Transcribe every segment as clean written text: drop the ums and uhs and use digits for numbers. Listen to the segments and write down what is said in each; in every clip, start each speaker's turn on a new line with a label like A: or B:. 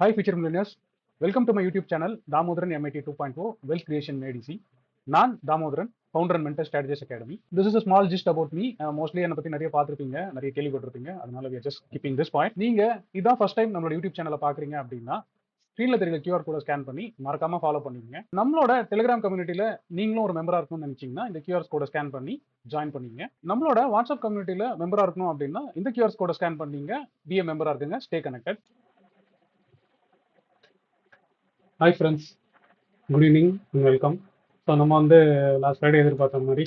A: Hi, future millionaires. Welcome to my YouTube channel, Damodaran MIT 2.0 Wealth Creation ADC. நான் Damodaran, founder and mentor strategies academy. This is a small gist about me. Mostly என்னை பற்றி நிறைய பார்த்துருப்பீங்க, நிறைய கேள்விப்பட்டிருப்பீங்க. அதனால we are just keeping this point. நீங்க இதான் ஃபர்ஸ்ட் டைம் நம்மளோட யூடியூப் சேனலை பார்க்குறீங்க அப்படின்னா ஸ்க்ரீனில் தெரியல QR கோட ஸ்கேன் பண்ணி மறக்காம ஃபாலோ பண்ணிக்கங்க. நம்மளோட டெலிகிராம் கம்யூனிட்டியில் நீங்களும் ஒரு மெம்பராக இருக்கணும்னு நினைச்சீங்கன்னா இந்த QR கோட ஸ்கேன் பண்ணி ஜாயின் பண்ணிங்க. நம்மளோட வாட்ஸ்அப் கம்யூனிட்டியில் மெம்பராக இருக்கணும் அப்படின்னா இந்த QR கோட ஸ்கேன் பண்ணீங்க, பிஏ மெம்பராக இருக்குங்க, stay connected. Hi friends, good evening and welcome. So நம்ம லாஸ்ட் ஃப்ரைடே எதிர்பார்த்த மாதிரி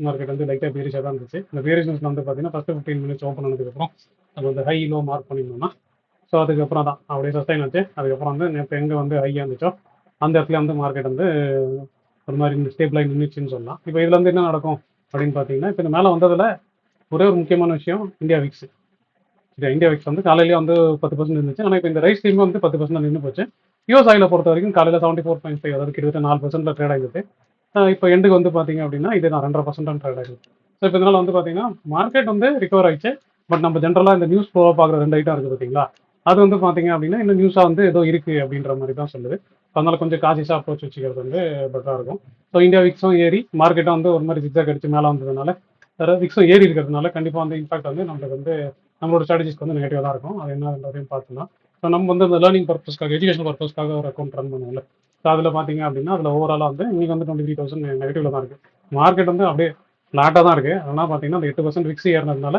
A: மார்க்கெட் லைட்டாக பேரிஷாக தான் இருந்துச்சு. இந்த பேரிஷன்ஸில் பார்த்தீங்கன்னா ஃபஸ்ட்டு 15 மினிட்ஸ் ஓப்பன் ஆனதுக்கப்புறம் அது ஹை லோ மார்க் பண்ணியிருந்தோம்னா ஸோ அதுக்கப்புறம் தான் அப்படியே சஸ்டைன் ஆச்சு. அதுக்கப்புறம் நேற்று எங்கே ஹையாக இருந்துச்சோ அந்த இடத்துல மார்க்கெட் ஒரு மாதிரி இந்த ஸ்டேபிளாக நின்றுச்சுன்னு சொல்லலாம். இப்போ இதில் என்ன நடக்கும் அப்படின்னு பார்த்தீங்கன்னா, இப்போ இந்த மேலே வந்ததில் ஒரே ஒரு முக்கியமான விஷயம் இந்தியா விக்ஸ். இந்தியா விக்ஸ் காலையிலேயே 10% இருந்துச்சு. ஆனால் இப்போ இந்த ரைஸ் டீம் 10% நின்று போச்சு. யூஎஸ் ஆயிலை பொறுத்த வரைக்கும் காலையில் 74.5, அதாவது கிட்டத்தட்ட 4% ட்ரேட் ஆகிடுது. இப்போ எண்டுக்கு பார்த்தீங்க அப்படின்னா இது நான் 2.5% ட்ரேட் ஆகிடுது. ஸோ இப்போ இதனால் பார்த்தீங்கன்னா மார்க்கெட் ரிகவர் ஆயிடுச்சு. பட் நம்ம ஜென்ரலாக இந்த நியூஸ் ஃப்ளோவாக பார்க்குற 2 ஐட்டம் இருக்குது பார்த்தீங்களா, அது பார்த்தீங்க அப்படின்னா இந்த நியூஸாக ஏதோ இருக்குது அப்படின்ற மாதிரி தான் சொல்லுது. அதனால கொஞ்சம் காசிஸாக அப்ரோச் வச்சுக்கிறது பெட்டராக இருக்கும். ஸோ இந்தியா விக்ஸும் ஏறி மார்க்கெட்டும் ஒரு மாதிரி ஜிக்ஸாக் அடிச்சு மேலே வந்ததுனால விக்ஸும் ஏறி இருக்கிறதுனால கண்டிப்பாக இம்பாக்ட் நம்மளுக்கு நம்மளோட ஸ்ட்ராட்டஜிஸ்க்கு நெகட்டிவாக தான் இருக்கும். அது என்னன்றதையும் பார்த்துக்கலாம். ஸோ நம்ம இந்த லேர்னிங் பர்பஸ்க்காக, எஜுகேஷன் பர்பஸ்க்காக ஒரு அக்கௌண்ட் ரன் பண்ணுவோம்ல. ஸோ அதில் பார்த்தீங்க அப்படின்னா அதில் ஓவராலாக இன்னைக்கு 23,000 நெகட்டிவ்ல தான் இருக்குது. மார்க்கெட் அப்படியே ஃப்ளாட்டாக தான் இருக்குது. அதனால் பார்த்தீங்கன்னா அந்த 8% விக்ஸ் ஏறினதுனால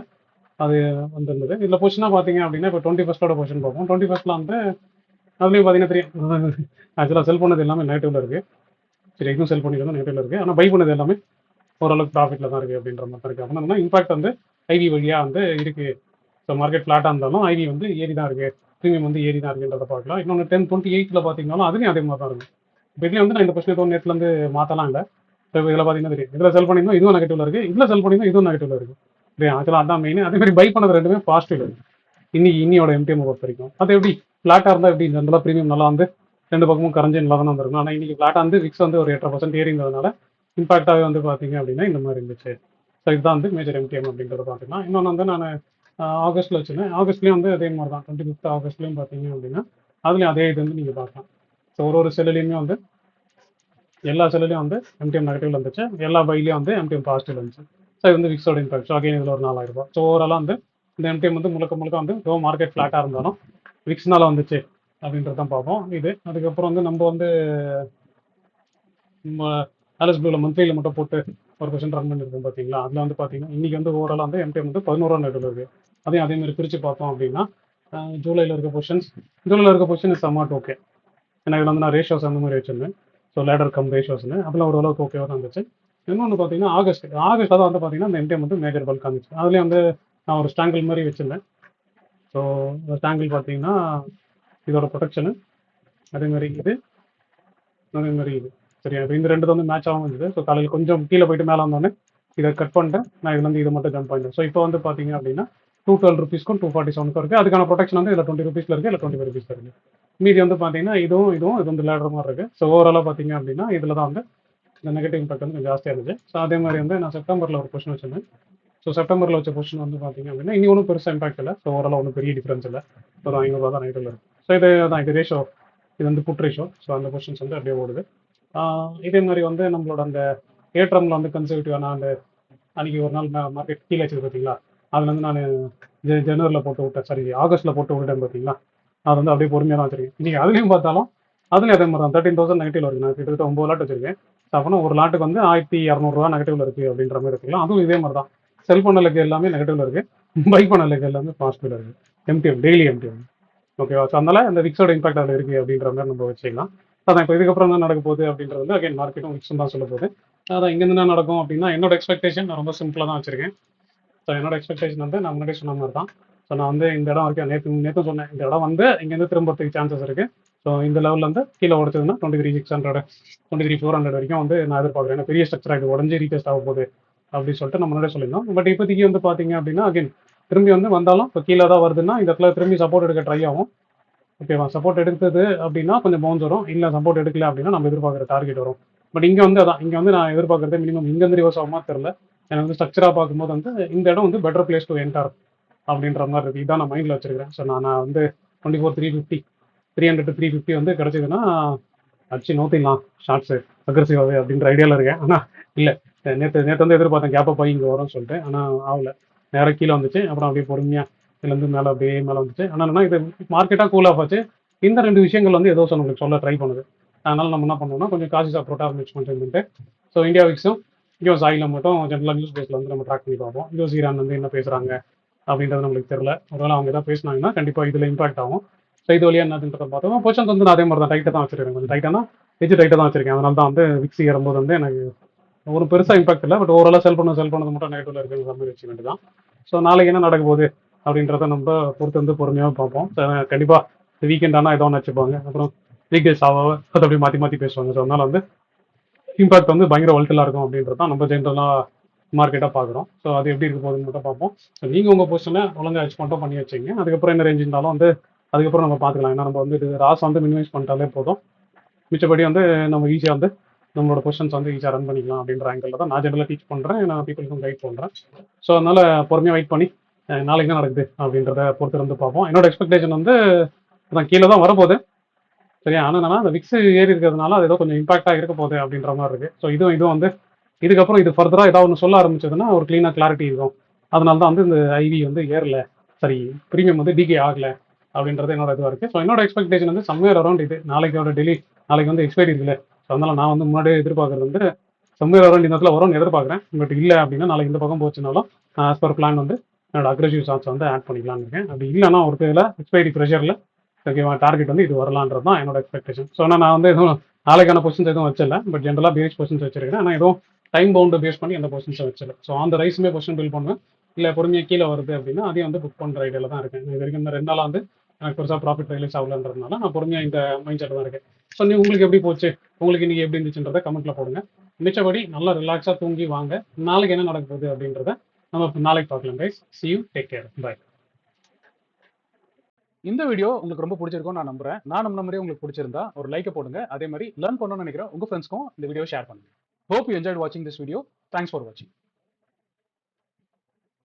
A: அது வந்துருந்தது. இதில் பொசிஷனாக பார்த்தீங்க அப்படின்னா இப்போ 21st பொசிஷன் பார்ப்போம். 21st அதுலேயும் பார்த்தீங்கன்னா தெரியும், ஆக்சுவலாக செல் பண்ணது எல்லாமே நெகட்டிவ்ல இருக்குது. சரி, எதுவும் செல் பண்ணிட்டு நெகட்டிவ்ல இருக்குது. ஆனால் பை பண்ணது எல்லாமே ஓரளவுக்கு ப்ராஃபிட்டில் தான் இருக்குது அப்படின்ற மாதிரி இருக்குது. அப்படின்னா இம்பாக்ட் ஐவி வழியாக இருக்குது. ஸோ மார்க்கெட் ஃப்ளாட்டாக இருந்தாலும் ஐவி ஏறி தான் இருக்குது, ப்ரீமியம் ஏறி தான் இருக்குன்றதை பார்க்கலாம். இன்னொன்று 1028 பார்த்தீங்கன்னாலும் அதுலேயும் அதே மாதிரி தான் இருக்கும். இப்போ இதுலேயும் நான் இந்த பொசிஷன் நேற்றுலேருந்து மாற்றலாம் இல்லை. இப்போ இதில் பார்த்தீங்கன்னா தெரியும், இதில் செல் பண்ணியிருந்தோம் இதுவும் நெகட்டிவ்ல இருக்குது, இதில் செல் பண்ணியிருந்தோம் இதுவும் நெகட்டிவ்ல இருக்குது. இல்லையா, ஆக்சுவலாக அதான் மெயின். அதே மாதிரி பை பண்ணது ரெண்டுமே பாசிட்டிவ் இருக்குது இன்னியோட எம்டிஎம் பொறுத்த வரைக்கும். அது எப்படி ஃப்ளாட்டாக இருந்தால் எப்படி ஜென்ரலாக ப்ரீமியம் நல்லா ரெண்டு பக்கமும் கரைஞ்சி நல்லா தான் வந்துருக்கும். ஆனால் இன்னைக்கு ஃப்ளாட்டாக விக்ஸ் ஒரு 8% ஏறிங்கிறதுனால இம்பாக்டாகவே பார்த்தீங்க அப்படின்னா இந்த மாதிரி இருந்துச்சு. ஸோ இதுதான் மேஜர் எம்டிஎம் அப்படின்றத பார்த்துக்கலாம். இன்னொன்று நான் ஆகஸ்ட்டில் வச்சுருந்தேன். ஆகஸ்ட்லேயும் அதே மாதிரி தான் 25th ஆகஸ்ட்லேயும் பார்த்தீங்க அப்படின்னா அதுலேயும் அதே இது நீங்கள் பார்க்கலாம். ஸோ ஒரு செல்லுலேயுமே எல்லா செல்லுலையும் எம்டிஎம் நெகட்டிவ்ல இருந்துச்சு, எல்லா பைலையும் எம்டிஎம் பாசிட்டிவ் இருந்துச்சு. ஸோ இது விக்ஸோட இம்பாக்ட். ஸோ அகைன் இதில் ஒரு 4,000 ரூபாய். ஸோ ஓவராலாக இந்த எம்டிஎம் முழுக்க முழுக்க கோ மார்க்கெட் ஃப்ளாட்டாக இருந்தாலும் விக்ஸ்னால வந்துச்சு அப்படின்றது தான் பார்ப்போம். இது அதுக்கப்புறம் நம்ம ஆலஸ் ப்ளூவில் மந்த்லியில் மட்டும் போட்டு ஒரு கொஷின் ரன் பண்ணியிருக்கோம் பார்த்தீங்களா. அதில் பார்த்தீங்கன்னா இன்றைக்கி ஓவராலாக எம்டிஎம் 11 நெட்டில் இருக்குது. அதே மாதிரி பிரித்து பார்த்தோம் அப்படின்னா ஜூலையில் இருக்க பொசிஷன் இஸ் சம்வாட் ஓகே. ஏன்னா இதில் நான் ரேஷியோஸ் அந்த மாதிரி வச்சுருந்தேன். ஸோ லேடர் கம் ரேஷியோஸ்னு அதில் ஓரளவுக்கு ஓகேவாக தான் இருந்துச்சு. இன்னொன்று பார்த்தீங்கன்னா ஆகஸ்ட் தான் பார்த்தீங்கன்னா அந்த எம்டிஎம் மேஜர் பல்க் இருந்துச்சு. அதுலேயும் நான் ஒரு ஸ்டாங்கிள் மாதிரி வச்சுருந்தேன். ஸோ ஸ்டாங்கிள் பார்த்தீங்கன்னா இதோட ப்ரொடெக்ஷனு அதேமாதிரி இது சரியா. இப்போ இந்த ரெண்டு மேட்ச் ஆகும் இருந்தது. ஸோ காலையில் கொஞ்சம் கீழே போயிட்டு மேலே வந்தோடனே இதை கட் பண்ணிட்டேன். நான் இதில் இதை மட்டும் ஜம்ப் பண்ணிட்டேன். ஸோ இப்போ பார்த்தீங்க அப்படின்னா 212 ரூபீஸ்க்கும் 247 இருக்குது. அதுக்கான ப்ரொடெக்ஷன் இதில் 20 ரூபீஸில் இருக்குது, இல்லை 25 ரூபீஸில் இருக்குது. மீதி பார்த்தீங்கன்னா இதுவும் இது லேடர் மாதிரி இருக்குது. ஸோ ஓவராலாக பார்த்தீங்க அப்படின்னா இதில் தான் இந்த நெகட்டிவ் இம்பாக்ட் கொஞ்சம் ஜாஸ்தியாக இருந்துச்சு. ஸோ அதே மாதிரி நான் செப்டம்பரில் ஒரு பொசிஷன் வச்சிருந்தேன். ஸோ செப்டம்பரில் வச்ச பொசிஷன் பார்த்தீங்க அப்படின்னா இனி ஒன்றும் பெருசாக இம்பாக்ட் இல்லை. ஸோ ஓவராலாக ஒன்றும் பெரிய டிஃப்ரென்ஸ் இல்லை. ஒரு 500 ரூபா தான் நெகட்டிவ்ல இருக்குது. ஸோ இது ரேஷோ, இது புட் ரேஷோ. ஸோ அந்த பொசிஷன்ஸ் அப்படியே ஓடுது. இதே மாதிரி நம்மளோட அந்த ஏற்றம்ல கன்சர்வேட்டிவான அன்றைக்கி ஒரு நாள் மார்க்கெட் கீழே வச்சது பார்த்தீங்களா, அதில் நான் ஜனவரியில் போட்டு விட்டேன், சாரி ஆகஸ்ட்டில் போட்டு விட்டேன் பார்த்தீங்களா. அது அப்படியே பொறுமையாக தான் வச்சிருக்கேன். இன்றைக்கி அதுலேயும் பார்த்தாலும் அதுலேயும் அதே மாதிரி தான் 13,000 நெகட்டிவ்ல இருக்குது. நான் கிட்டத்தட்ட 9 லாட் வச்சிருக்கேன். அப்படின்னா ஒரு லாட்டுக்கு 1,200 நெகட்டிவ்ல இருக்குது அப்படின்ற மாதிரி இருக்கலாம். அதுவும் இதே மாதிரி தான். செல் பண்ணலுக்கு எல்லாமே நெகட்டிவ்ல இருக்குது, பை பண்ணலுக்கு எல்லாமே பாசிட்டிவ்ல இருக்குது. எம்டிஎம் டெய்லி எம்டிஎம் ஓகேவா. ஸோ அதனால் அந்த விக்ஸோட இம்பாக்ட் அதில் இருக்குது அப்படின்ற மாதிரி நம்ம வச்சுக்கலாம். அதான் இப்போ இதுக்கப்புறம் தான் நடக்க போகுது அப்படின்றது அகைன் மார்க்கெட்டும் விக்ஸும் தான் சொல்ல போகுது. அதான் இங்கேருந்து என்ன நடக்கும் அப்படின்னா என்னோட எக்ஸ்பெக்டேஷன் நான் ரொம்ப சிம்பிளாக தான் வச்சிருக்கேன். ஸோ என்னோட எக்ஸ்பெக்டேஷன் நான் முன்னாடி சொன்ன மாதிரி தான். ஸோ நான் இந்த இடம் வரைக்கும் நேற்று சொன்னேன், இந்த இடம் இங்கேருந்து திரும்பறதுக்கு சான்சஸ் இருக்குது. ஸோ இந்த லெவலில் கீழே உடச்சதுன்னா 23,600 23,400 வரைக்கும் நான் எதிர்பார்க்குறேன். ஏன்னா பெரிய ஸ்ட்ரக்சர் ஆகிட்டு உடஞ்சி ரீடெஸ்ட் ஆக போகுது அப்படின்னு சொல்லிட்டு நம்ம முன்னாடியே சொல்லியிருந்தோம். பட் இப்போதைக்கு பார்த்தீங்க அப்படின்னா அகைன் திரும்பி வந்தாலும் இப்போ கீழே தான் வருதுன்னா இந்த இடத்துல திரும்பி சப்போர்ட் எடுக்க ட்ரை ஆகும். ஓகேவா. சப்போர்ட் எடுத்தது அப்படின்னா கொஞ்சம் பவுன்ஸ் வரும், இல்லை சப்போர்ட் எடுக்கல அப்படின்னா நம்ம எதிர்பார்க்குற டார்கெட் வரும். பட் இங்கே அதான் இங்கே நான் எதிர்பார்க்குறது மினிமம் இங்கேருந்து ரிவர்ஸ் ஆகுமா தெரில. எனக்கு ஸ்ட்ரக்சராக பார்க்கும்போது இந்த இடம் பெட்டர் பிளேஸ் டு என்டர் அப்படின்ற மாதிரி இருக்குது. இதான் நான் மைண்டில் வச்சிருக்கிறேன். ஸோ நான் 24,350 300 to 350 வந்து கிடைச்சதுன்னா அடிச்சு நோத்திடலாம் ஷார்ட்ஸு அக்ரெசிவாகவே அப்படின்ற ஐடியாவில் இருக்கேன். ஆனால் இல்லை, நேற்று நேற்று வந்து எதிர்பார்த்தேன் கேப்பை போய் இங்கே வரும்னு சொல்லிட்டு, ஆனால் ஆகல. நேராக கீழே வந்துச்சு. அப்புறம் அப்படியே பொறுமையாக இதுலேருந்து மேலே அப்படியே மேலே வந்துச்சு. ஆனால் என்னன்னா இது மார்க்கெட்டாக கூல் ஆஃப் ஆச்சு. இந்த 2 விஷயங்கள் வந்து ஏதோ உங்களுக்கு சொல்ல ட்ரை பண்ணுது. அதனால நம்ம என்ன பண்ணோம்னா கொஞ்சம் காசிஸ் அப்ரோட்டாக மிக்ஸ் பண்ணிட்டு, ஸோ இந்தியா விக்ஸும் யூஎஸ் ஆயிலும் மட்டும் ஜென்ரலாக நியூஸ் பேஸில் வந்து நம்ம ட்ராக் பண்ணி பார்ப்போம். யூஎஸ் ஈரான் வந்து என்ன பேசுகிறாங்க அப்படின்றது நம்மளுக்கு தெரியல. ஒருவேளை அவங்க ஏதாவது பேசினாங்கன்னா கண்டிப்பாக இதில் இம்பாக்ட் ஆகும். ஸோ இது வழியாக என்னதுன்றத பார்த்தோம். பொசிஷன்ஸ் வந்து நான் அதே மாதிரி தான் டைட்டாக தான் வச்சிருக்கேன். கொஞ்சம் டைட்டானா டைட்டாக தான் வச்சிருக்கேன். அதனால தான் வந்து விக்ஸ் ஏறும்போது வந்து எனக்கு ஒரு பெருசாக இம்பாக்ட் இல்லை. பட் ஓரளவு செல் பண்ணது மட்டும் நெகட்டிவ்ல இருக்குங்கிற மாதிரி வச்சுக்க வேண்டியதான். ஸோ நாளைக்கு என்ன நடக்க போகுது அப்படின்றத நம்ம பொறுத்து வந்து பொறுமையாக பார்ப்போம். கண்டிப்பாக இந்த வீக்கெண்ட் ஆனால் ஏதோ ஒன்று வச்சுப்பாங்க. அப்புறம் வீக் டேஸ் ஆக அதை அப்படி மாற்றி மாற்றி பேசுவாங்க. ஸோ அதனால வந்து இம்பாக்ட் வந்து பயங்கர வல்ட்டலாக இருக்கும் அப்படின்றது தான் நம்ம ஜென்ரலாக மார்க்கெட்டாக பார்க்குறோம். ஸோ அது எப்படி இருக்க போகுதுன்னு மட்டும் பார்ப்போம். ஸோ நீங்கள் உங்கள் பொசிஷனை ஒழுங்காக ஹெட்ஜ் மட்டும் பண்ணி வச்சிங்க. அதுக்கப்புறம் என்ன ரேஞ்ச் இருந்தாலும் வந்து அதுக்கப்புறம் நம்ம பார்த்துக்கலாம். ஏன்னா நம்ம வந்து இது ராஸ் வந்து மினிமைஸ் பண்ணிட்டாலே போதும். மிச்சப்படி வந்து நம்ம ஈஸியாக வந்து நம்மளோட பொசிஷன்ஸ் வந்து ஈஸியாக ரன் பண்ணிக்கலாம் அப்படின்ற ஆங்கிளில் தான் நான் ஜென்ரலாக டீச் பண்ணுறேன். நான் பீப்புளுக்கும் கைட் பண்ணுறேன். ஸோ அதனால் பொறுமையாக வெயிட் பண்ணி நாளைக்கு என்ன நடக்குது அப்படின்றத பொறுத்து வந்து பார்ப்போம். என்னோட எக்ஸ்பெக்டேஷன் வந்து நான் கீழே தான் வரப்போகுது. சரியா? ஆனால் என்னன்னா அந்த விக்ஸ் ஏறி இருக்கிறதுனால அது ஏதோ கொஞ்சம் இம்பாக்டாக இருக்க போகுது அப்படின்ற மாதிரி இருக்குது. ஸோ இதுவும் வந்து இதுக்கப்புறம் இது ஃபர்தராக ஏதாவது ஒன்று சொல்ல ஆரம்பிச்சதுன்னா ஒரு க்ளீனாக கிளாரிட்டி இருக்கும். அதனால தான் வந்து இந்த ஐவி வந்து ஏறல, சரி ப்ரீமியம் வந்து டிகே ஆகலை அப்படின்றது என்னோட இதுவாக இருக்குது. ஸோ என்னோட எக்ஸ்பெக்டேஷன் வந்து சம்வேர் அரௌண்ட் இது நாளைக்கு வந்து எக்ஸ்பைரி இருக்குல்ல. ஸோ அதனால் நான் வந்து முன்னாடியே எதிர்பார்க்குறது வந்து சம்வேர் அரௌண்ட் இந்த இடத்துல வரும்னு எதிர்பார்க்குறேன். பட் இல்லை அப்படின்னா நாளைக்கு இந்த பக்கம் போச்சுனாலும் ஆஸ் பர் பிளான் வந்து என்னோட அக்ரெசிவ் ஷார்ட்ஸ் வந்து ஆட் பண்ணிக்கலாம்னு இருக்கேன். அப்படி இல்லைன்னா ஒரு இதில் எக்ஸ்பைரி ப்ரெஷரில் ஓகேவா டார்கெட் வந்து இது வரலான்றது தான் என்னோட எக்ஸ்பெக்டேஷன். ஸோ நான் வந்து எதுவும் நாளைக்கான பொசிஷன்ஸ் எதுவும் வச்சல. பட் ஜென்ரலாக பேஸ் பொசிஷன்ஸ் வச்சிருக்கேன். ஆனால் எதுவும் டைம் பவுண்டு பேஸ் பண்ணி அந்த பொசிஷன்ஸை வச்சல. ஸோ அந்த ரைஸுமே பொசிஷன் பில் பண்ணுவேன். இல்லை பொறுமையாக கீழே வருது அப்படின்னா அதையும் வந்து புக் பண்ணுற ஐடியாவில் தான் இருக்கேன். இது வரைக்கும் இந்த 2 நாளாக வந்து எனக்கு பெருசாக ப்ராஃபிட் ரியலைஸ் ஆகலன்றதுனால நான் பொறுமையாக இந்த மைண்ட் செட் தான் இருக்கேன். ஸோ உங்களுக்கு எப்படி போச்சு, உங்களுக்கு இன்னைக்கு எப்படி இருந்துச்சுன்றதை கமெண்ட்டில் போடுங்க. மிச்சபடி நல்லா ரிலாக்ஸாக தூங்கி வாங்க. நாளைக்கு என்ன நடக்க போகுது அப்படின்றத நம்ம நாளைக்கு பார்க்கலாம் guys. see you, take care, bye. இந்த வீடியோ உங்களுக்கு ரொம்ப பிடிச்சிருக்கும் நான் நம்புறேன். நான் நம்பின மாதிரியே உங்களுக்கு பிடிச்சிருந்தா ஒரு லைக்கை போடுங்க. அதே மாதிரி லேர்ன் பண்ணணும்னு நினைக்கிற உங்க ஃப்ரெண்ட்ஸ்க்கும் இந்த வீடியோ ஷேர் பண்ணுங்க. Hope you enjoyed watching this video. Thanks for watching.